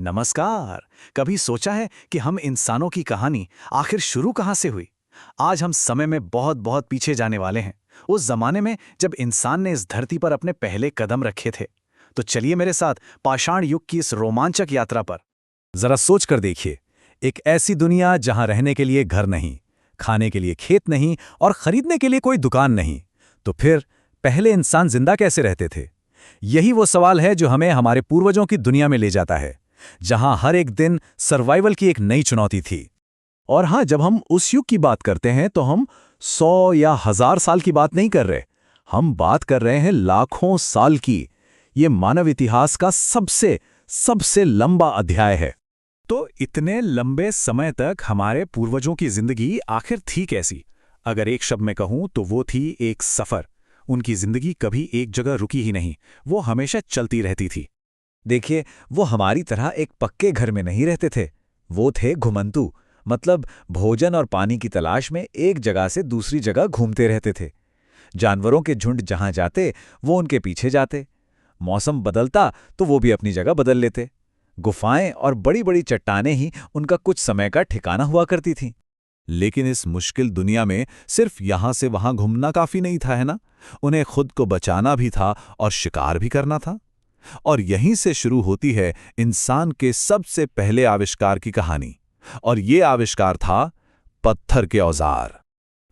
नमस्कार। कभी सोचा है कि हम इंसानों की कहानी आखिर शुरू कहाँ से हुई? आज हम समय में बहुत बहुत पीछे जाने वाले हैं, उस जमाने में जब इंसान ने इस धरती पर अपने पहले कदम रखे थे। तो चलिए मेरे साथ पाषाण युग की इस रोमांचक यात्रा पर। जरा सोच कर देखिए, एक ऐसी दुनिया जहां रहने के लिए घर नहीं, खाने के लिए खेत नहीं और खरीदने के लिए कोई दुकान नहीं। तो फिर पहले इंसान जिंदा कैसे रहते थे? यही वो सवाल है जो हमें हमारे पूर्वजों की दुनिया में ले जाता है, जहां हर एक दिन सर्वाइवल की एक नई चुनौती थी। और हाँ, जब हम उस युग की बात करते हैं तो हम 100 या 1000 साल की बात नहीं कर रहे। हम बात कर रहे हैं लाखों साल की। ये मानव इतिहास का सबसे सबसे लंबा अध्याय है। तो इतने लंबे समय तक हमारे पूर्वजों की जिंदगी आखिर थी कैसी? अगर एक शब्द में कहूं तो वो थी एक सफर। उनकी जिंदगी कभी एक जगह रुकी ही नहीं, वो हमेशा चलती रहती थी। देखिए, वो हमारी तरह एक पक्के घर में नहीं रहते थे। वो थे घुमंतू, मतलब भोजन और पानी की तलाश में एक जगह से दूसरी जगह घूमते रहते थे। जानवरों के झुंड जहां जाते, वो उनके पीछे जाते। मौसम बदलता तो वो भी अपनी जगह बदल लेते। गुफाएं और बड़ी बड़ी चट्टानें ही उनका कुछ समय का ठिकाना हुआ करती थीं। लेकिन इस मुश्किल दुनिया में सिर्फ यहां से वहां घूमना काफी नहीं था, है ना? उन्हें खुद को बचाना भी था और शिकार भी करना था। और यहीं से शुरू होती है इंसान के सबसे पहले आविष्कार की कहानी। और ये आविष्कार था पत्थर के औजार।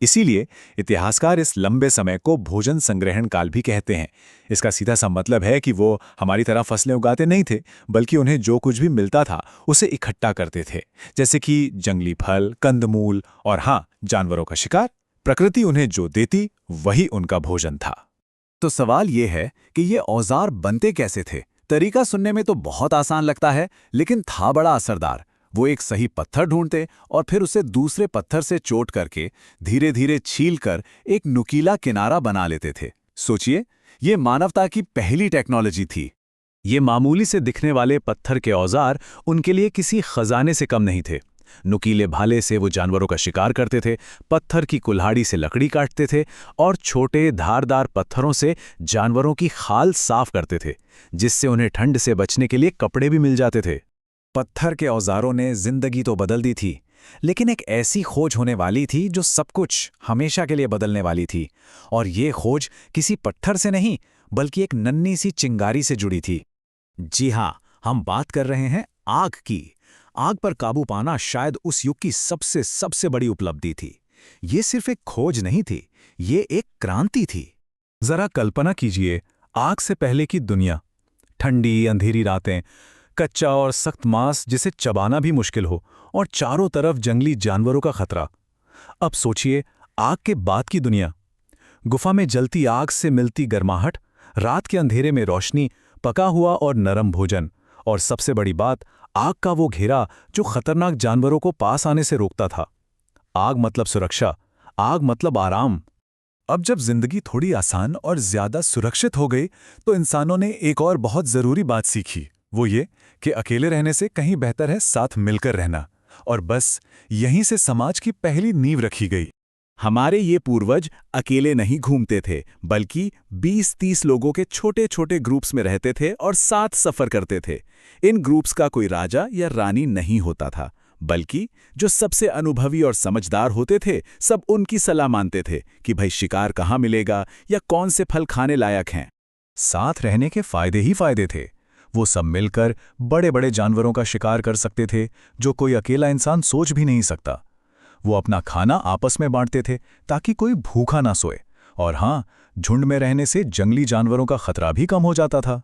इसीलिए इतिहासकार इस लंबे समय को भोजन संग्रहण काल भी कहते हैं। इसका सीधा सा मतलब है कि वो हमारी तरह फसलें उगाते नहीं थे, बल्कि उन्हें जो कुछ भी मिलता था उसे इकट्ठा करते थे, जैसे कि जंगली फल, कंदमूल और हाँ, जानवरों का शिकार। प्रकृति उन्हें जो देती वही उनका भोजन था। तो सवाल ये है कि ये औजार बनते कैसे थे? तरीका सुनने में तो बहुत आसान लगता है, लेकिन था बड़ा असरदार। वो एक सही पत्थर ढूंढते और फिर उसे दूसरे पत्थर से चोट करके धीरे धीरे छील कर एक नुकीला किनारा बना लेते थे। सोचिए, ये मानवता की पहली टेक्नोलॉजी थी। ये मामूली से दिखने वाले पत्थर के औजार उनके लिए किसी खजाने से कम नहीं थे। नुकीले भाले से वो जानवरों का शिकार करते थे, पत्थर की कुल्हाड़ी से लकड़ी काटते थे और छोटे धारदार पत्थरों से जानवरों की खाल साफ करते थे, जिससे उन्हें ठंड से बचने के लिए कपड़े भी मिल जाते थे। पत्थर के औजारों ने जिंदगी तो बदल दी थी, लेकिन एक ऐसी खोज होने वाली थी जो सब कुछ हमेशा के लिए बदलने वाली थी। और ये खोज किसी पत्थर से नहीं, बल्कि एक नन्ही सी चिंगारी से जुड़ी थी। जी हाँ, हम बात कर रहे हैं आग की। आग पर काबू पाना शायद उस युग की सबसे सबसे बड़ी उपलब्धि थी। ये सिर्फ एक खोज नहीं थी, ये एक क्रांति थी। जरा कल्पना कीजिए, आग से पहले की दुनिया। ठंडी अंधेरी रातें, कच्चा और सख्त मांस जिसे चबाना भी मुश्किल हो, और चारों तरफ जंगली जानवरों का खतरा। अब सोचिए, आग के बाद की दुनिया। गुफा में जलती आग से मिलती गर्माहट, रात के अंधेरे में रोशनी, पका हुआ और नरम भोजन, और सबसे बड़ी बात, आग का वो घेरा जो खतरनाक जानवरों को पास आने से रोकता था। आग मतलब सुरक्षा, आग मतलब आराम। अब जब जिंदगी थोड़ी आसान और ज्यादा सुरक्षित हो गई, तो इंसानों ने एक और बहुत जरूरी बात सीखी। वो ये कि अकेले रहने से कहीं बेहतर है साथ मिलकर रहना। और बस यहीं से समाज की पहली नींव रखी गई। हमारे ये पूर्वज अकेले नहीं घूमते थे, बल्कि 20-30 लोगों के छोटे छोटे ग्रुप्स में रहते थे और साथ सफर करते थे। इन ग्रुप्स का कोई राजा या रानी नहीं होता था, बल्कि जो सबसे अनुभवी और समझदार होते थे, सब उनकी सलाह मानते थे कि भाई शिकार कहाँ मिलेगा या कौन से फल खाने लायक हैं। साथ रहने के फायदे ही फायदे थे। वो सब मिलकर बड़े बड़े जानवरों का शिकार कर सकते थे, जो कोई अकेला इंसान सोच भी नहीं सकता। वो अपना खाना आपस में बांटते थे ताकि कोई भूखा ना सोए। और हाँ, झुंड में रहने से जंगली जानवरों का खतरा भी कम हो जाता था।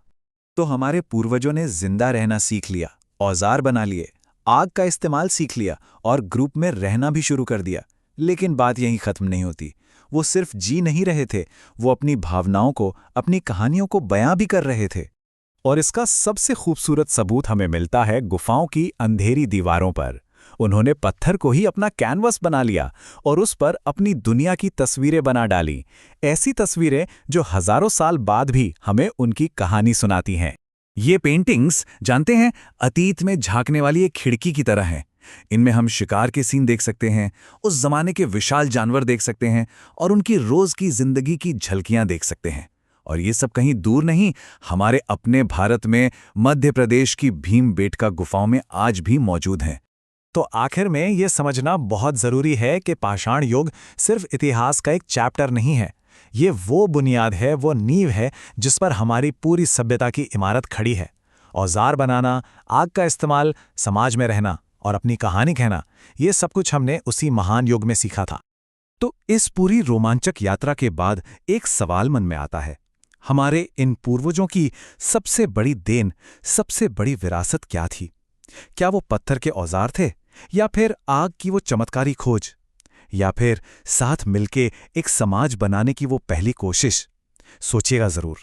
तो हमारे पूर्वजों ने जिंदा रहना सीख लिया, औजार बना लिए, आग का इस्तेमाल सीख लिया और ग्रुप में रहना भी शुरू कर दिया। लेकिन बात यहीं खत्म नहीं होती। वो सिर्फ जी नहीं रहे थे, वो अपनी भावनाओं को, अपनी कहानियों को बयां भी कर रहे थे। और इसका सबसे खूबसूरत सबूत हमें मिलता है गुफाओं की अंधेरी दीवारों पर। उन्होंने पत्थर को ही अपना कैनवस बना लिया और उस पर अपनी दुनिया की तस्वीरें बना डाली। ऐसी तस्वीरें जो हजारों साल बाद भी हमें उनकी कहानी सुनाती हैं। ये पेंटिंग्स, जानते हैं, अतीत में झांकने वाली एक खिड़की की तरह हैं। इनमें हम शिकार के सीन देख सकते हैं, उस जमाने के विशाल जानवर देख सकते हैं और उनकी रोज की जिंदगी की झलकियां देख सकते हैं। और ये सब कहीं दूर नहीं, हमारे अपने भारत में मध्य प्रदेश की भीमबेटका गुफाओं में आज भी मौजूद हैं। तो आखिर में ये समझना बहुत ज़रूरी है कि पाषाण युग सिर्फ इतिहास का एक चैप्टर नहीं है। ये वो बुनियाद है, वो नींव है जिस पर हमारी पूरी सभ्यता की इमारत खड़ी है। औजार बनाना, आग का इस्तेमाल, समाज में रहना और अपनी कहानी कहना, ये सब कुछ हमने उसी महान युग में सीखा था। तो इस पूरी रोमांचक यात्रा के बाद एक सवाल मन में आता है, हमारे इन पूर्वजों की सबसे बड़ी देन, सबसे बड़ी विरासत क्या थी? क्या वो पत्थर के औजार थे, या फिर आग की वो चमत्कारी खोज, या फिर साथ मिलके एक समाज बनाने की वो पहली कोशिश? सोचिएगा जरूर।